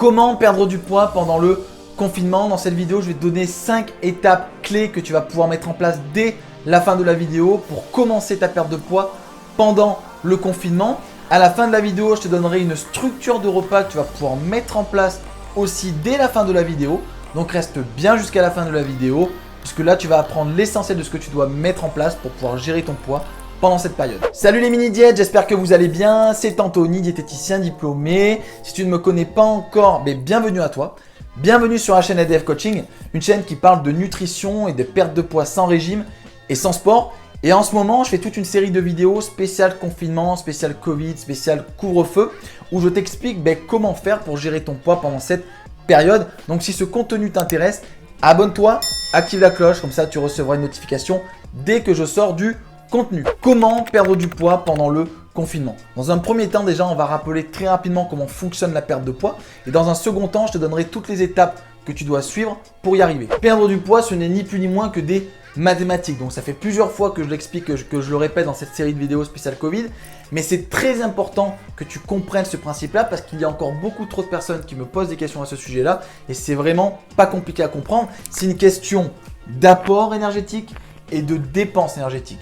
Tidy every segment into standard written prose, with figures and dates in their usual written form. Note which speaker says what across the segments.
Speaker 1: Comment perdre du poids pendant le confinement? Dans cette vidéo, je vais te donner 5 étapes clés que tu vas pouvoir mettre en place dès la fin de la vidéo pour commencer ta perte de poids pendant le confinement. À la fin de la vidéo, je te donnerai une structure de repas que tu vas pouvoir mettre en place aussi dès la fin de la vidéo. Donc reste bien jusqu'à la fin de la vidéo puisque là, tu vas apprendre l'essentiel de ce que tu dois mettre en place pour pouvoir gérer ton poids pendant cette période. Salut les mini-diètes, j'espère que vous allez bien. C'est Anthony, diététicien diplômé. Si tu ne me connais pas encore, bienvenue à toi. Bienvenue sur la chaîne ADF Coaching, une chaîne qui parle de nutrition et de perte de poids sans régime et sans sport. Et en ce moment, je fais toute une série de vidéos spéciales confinement, spéciales Covid, spéciales couvre-feu, où je t'explique comment faire pour gérer ton poids pendant cette période. Donc si ce contenu t'intéresse, abonne-toi, active la cloche, comme ça tu recevras une notification dès que je sors du contenu. Comment perdre du poids pendant le confinement? Dans un premier temps, déjà, on va rappeler très rapidement comment fonctionne la perte de poids. Et dans un second temps, je te donnerai toutes les étapes que tu dois suivre pour y arriver. Perdre du poids, ce n'est ni plus ni moins que des mathématiques. Donc ça fait plusieurs fois que je l'explique, que je le répète dans cette série de vidéos spéciale Covid. Mais c'est très important que tu comprennes ce principe-là parce qu'il y a encore beaucoup trop de personnes qui me posent des questions à ce sujet-là. Et c'est vraiment pas compliqué à comprendre. C'est une question d'apport énergétique et de dépense énergétique.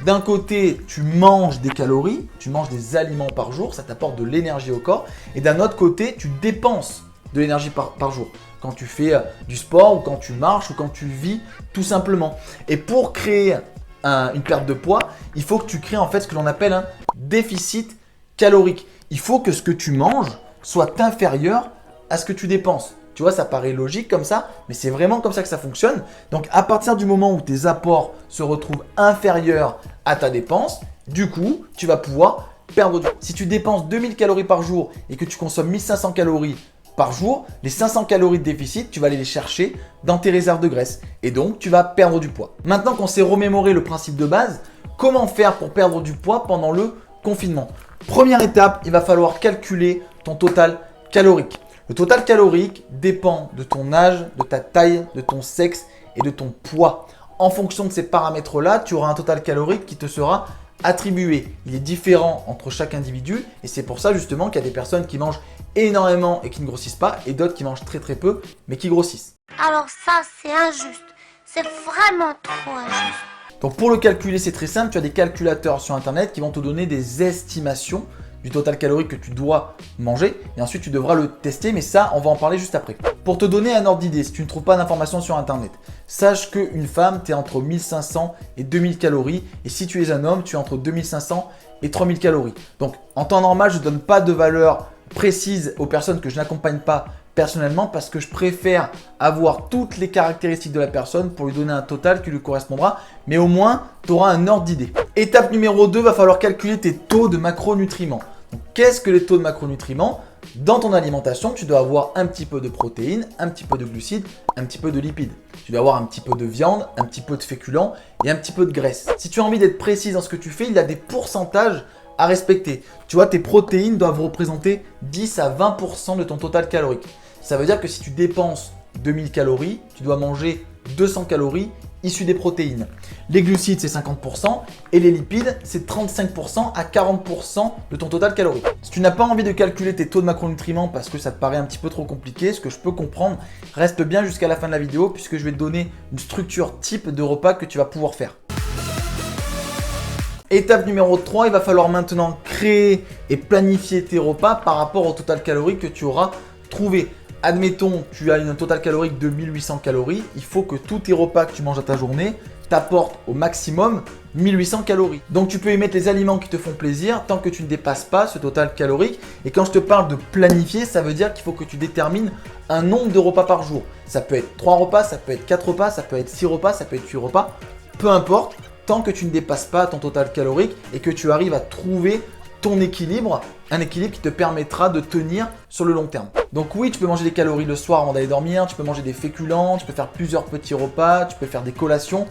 Speaker 1: D'un côté, tu manges des calories, tu manges des aliments par jour, ça t'apporte de l'énergie au corps. Et d'un autre côté, tu dépenses de l'énergie par jour. Quand tu fais du sport ou quand tu marches ou quand tu vis tout simplement. Et pour créer une perte de poids, il faut que tu crées en fait ce que l'on appelle un déficit calorique. Il faut que ce que tu manges soit inférieur à ce que tu dépenses. Tu vois, ça paraît logique comme ça, mais c'est vraiment comme ça que ça fonctionne. Donc, à partir du moment où tes apports se retrouvent inférieurs à ta dépense, du coup, tu vas pouvoir perdre du poids. Si tu dépenses 2000 calories par jour et que tu consommes 1500 calories par jour, les 500 calories de déficit, tu vas aller les chercher dans tes réserves de graisse. Et donc, tu vas perdre du poids. Maintenant qu'on s'est remémoré le principe de base, comment faire pour perdre du poids pendant le confinement? Première étape, il va falloir calculer ton total calorique. Le total calorique dépend de ton âge, de ta taille, de ton sexe et de ton poids. En fonction de ces paramètres-là, tu auras un total calorique qui te sera attribué. Il est différent entre chaque individu et c'est pour ça justement qu'il y a des personnes qui mangent énormément et qui ne grossissent pas et d'autres qui mangent très très peu mais qui grossissent.
Speaker 2: Alors ça, c'est injuste. C'est vraiment trop injuste.
Speaker 1: Donc pour le calculer, c'est très simple. Tu as des calculateurs sur internet qui vont te donner des estimations du total calorique que tu dois manger et ensuite tu devras le tester, mais ça on va en parler juste après. Pour te donner un ordre d'idée, si tu ne trouves pas d'informations sur internet, sache qu'une femme, tu es entre 1500 et 2000 calories et si tu es un homme, tu es entre 2500 et 3000 calories. Donc en temps normal, je ne donne pas de valeur précise aux personnes que je n'accompagne pas personnellement parce que je préfère avoir toutes les caractéristiques de la personne pour lui donner un total qui lui correspondra, mais au moins tu auras un ordre d'idée. Étape numéro 2, va falloir calculer tes taux de macronutriments. Qu'est-ce que les taux de macronutriments? Dans ton alimentation, tu dois avoir un petit peu de protéines, un petit peu de glucides, un petit peu de lipides. Tu dois avoir un petit peu de viande, un petit peu de féculents et un petit peu de graisse. Si tu as envie d'être précis dans ce que tu fais, il y a des pourcentages à respecter. Tu vois, tes protéines doivent représenter 10 à 20% de ton total calorique. Ça veut dire que si tu dépenses 2000 calories, tu dois manger 200 calories issues des protéines. Les glucides, c'est 50% et les lipides, c'est 35% à 40% de ton total calorique. Si tu n'as pas envie de calculer tes taux de macronutriments parce que ça te paraît un petit peu trop compliqué, ce que je peux comprendre, reste bien jusqu'à la fin de la vidéo puisque je vais te donner une structure type de repas que tu vas pouvoir faire. Étape numéro 3, il va falloir maintenant créer et planifier tes repas par rapport au total calorique que tu auras trouvé. Admettons, tu as une total calorique de 1800 calories. Il faut que tous tes repas que tu manges à ta journée t'apportent au maximum 1800 calories. Donc tu peux y mettre les aliments qui te font plaisir tant que tu ne dépasses pas ce total calorique. Et quand je te parle de planifier, ça veut dire qu'il faut que tu détermines un nombre de repas par jour. Ça peut être 3 repas, ça peut être 4 repas, ça peut être 6 repas, ça peut être 8 repas. Peu importe, tant que tu ne dépasses pas ton total calorique et que tu arrives à trouver ton équilibre, un équilibre qui te permettra de tenir sur le long terme. Donc oui, tu peux manger des calories le soir avant d'aller dormir, tu peux manger des féculents, tu peux faire plusieurs petits repas, tu peux faire des collations,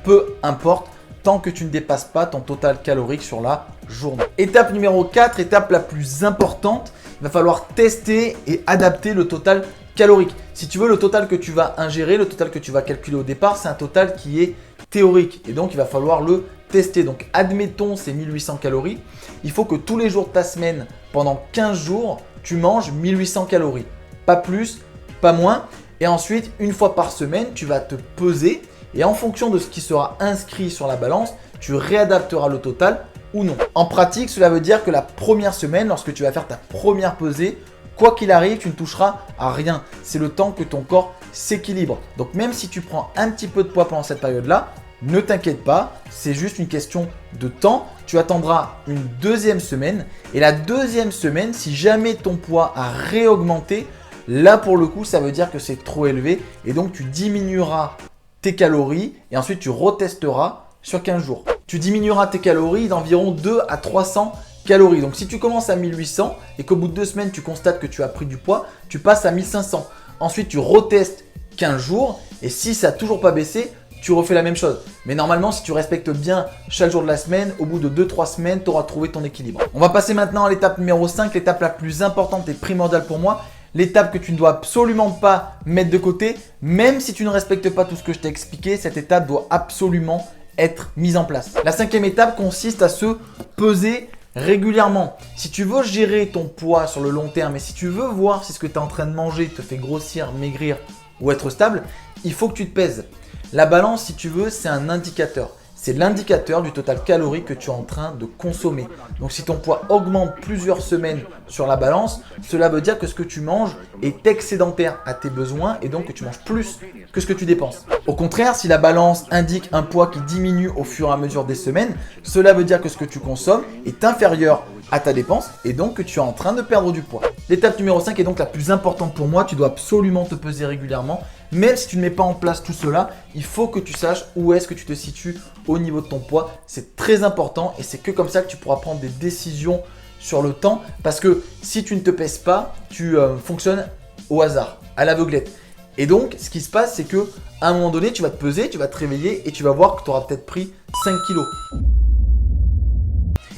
Speaker 1: peu importe, tant que tu ne dépasses pas ton total calorique sur la journée. Étape numéro 4, étape la plus importante, il va falloir tester et adapter le total calorique. Si tu veux, le total que tu vas ingérer, le total que tu vas calculer au départ, c'est un total qui est théorique et donc il va falloir le tester. Donc admettons ces 1800 calories, il faut que tous les jours de ta semaine, pendant 15 jours, tu manges 1800 calories. pas plus, pas moins. Et ensuite, une fois par semaine, tu vas te peser et en fonction de ce qui sera inscrit sur la balance, tu réadapteras le total ou non. En pratique, cela veut dire que la première semaine, lorsque tu vas faire ta première pesée, quoi qu'il arrive, tu ne toucheras à rien. C'est le temps que ton corps s'équilibre. Donc même si tu prends un petit peu de poids pendant cette période-là, ne t'inquiète pas, c'est juste une question de temps. Tu attendras une deuxième semaine et la deuxième semaine, si jamais ton poids a réaugmenté, là pour le coup, ça veut dire que c'est trop élevé et donc tu diminueras tes calories et ensuite tu retesteras sur 15 jours. Tu diminueras tes calories d'environ 2 à 300 calories. Donc si tu commences à 1800 et qu'au bout de 2 semaines, tu constates que tu as pris du poids, tu passes à 1500. Ensuite, tu retestes 15 jours et si ça n'a toujours pas baissé, tu refais la même chose. Mais normalement, si tu respectes bien chaque jour de la semaine, au bout de 2-3 semaines, tu auras trouvé ton équilibre. On va passer maintenant à l'étape numéro 5, l'étape la plus importante et primordiale pour moi. L'étape que tu ne dois absolument pas mettre de côté, même si tu ne respectes pas tout ce que je t'ai expliqué, cette étape doit absolument être mise en place. La 5e étape consiste à se peser régulièrement. Si tu veux gérer ton poids sur le long terme et si tu veux voir si ce que tu es en train de manger te fait grossir, maigrir ou être stable, il faut que tu te pèses. La balance, si tu veux, c'est un indicateur. C'est l'indicateur du total calorique que tu es en train de consommer. Donc si ton poids augmente plusieurs semaines sur la balance, cela veut dire que ce que tu manges est excédentaire à tes besoins et donc que tu manges plus que ce que tu dépenses. Au contraire, si la balance indique un poids qui diminue au fur et à mesure des semaines, cela veut dire que ce que tu consommes est inférieur à ta dépense et donc que tu es en train de perdre du poids. L'étape numéro 5 est donc la plus importante pour moi. Tu dois absolument te peser régulièrement. Même si tu ne mets pas en place tout cela, il faut que tu saches où est-ce que tu te situes au niveau de ton poids. C'est très important et c'est que comme ça que tu pourras prendre des décisions sur le temps. Parce que si tu ne te pèses pas, tu fonctionnes au hasard, à l'aveuglette. Et donc, ce qui se passe, c'est que à un moment donné, tu vas te peser, tu vas te réveiller et tu vas voir que tu auras peut-être pris 5 kilos.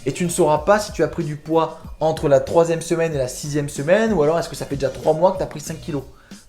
Speaker 1: Et tu ne sauras pas si tu as pris du poids entre la 3e semaine et la 6e semaine ou alors est-ce que ça fait déjà 3 mois que tu as pris 5 kilos.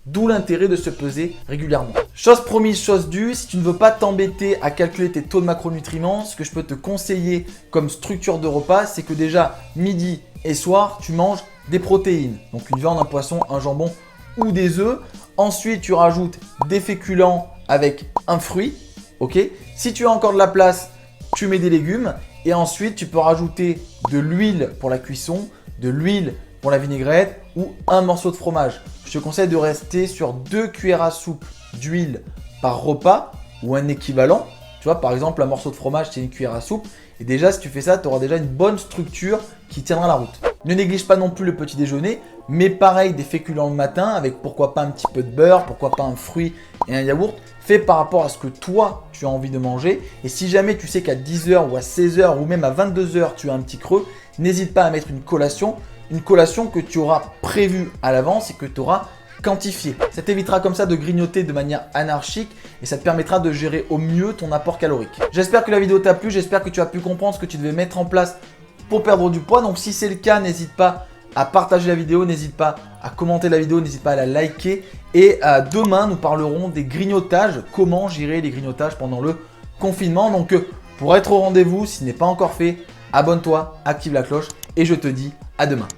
Speaker 1: D'où l'intérêt de se peser régulièrement. Chose promise, chose due, si tu ne veux pas t'embêter à calculer tes taux de macronutriments, ce que je peux te conseiller comme structure de repas, c'est que déjà midi et soir, tu manges des protéines. Donc une viande, un poisson, un jambon ou des œufs. Ensuite, tu rajoutes des féculents avec un fruit. Ok. Si tu as encore de la place, tu mets des légumes. Et ensuite, tu peux rajouter de l'huile pour la cuisson, de l'huile pour la vinaigrette ou un morceau de fromage. Je te conseille de rester sur 2 cuillères à soupe d'huile par repas ou un équivalent. Tu vois, par exemple, un morceau de fromage, c'est une cuillère à soupe. Et déjà, si tu fais ça, tu auras déjà une bonne structure qui tiendra la route. Ne néglige pas non plus le petit déjeuner, mais pareil, des féculents le matin avec pourquoi pas un petit peu de beurre, pourquoi pas un fruit et un yaourt, fait par rapport à ce que toi, tu as envie de manger. Et si jamais tu sais qu'à 10h ou à 16h ou même à 22h, tu as un petit creux, n'hésite pas à mettre une collation que tu auras prévue à l'avance et que tu auras quantifié. Ça t'évitera comme ça de grignoter de manière anarchique et ça te permettra de gérer au mieux ton apport calorique. J'espère que la vidéo t'a plu, j'espère que tu as pu comprendre ce que tu devais mettre en place pour perdre du poids. Donc si c'est le cas, n'hésite pas à partager la vidéo, n'hésite pas à commenter la vidéo, n'hésite pas à la liker. Et demain, nous parlerons des grignotages, comment gérer les grignotages pendant le confinement. Donc pour être au rendez-vous, si ce n'est pas encore fait, abonne-toi, active la cloche et je te dis à demain.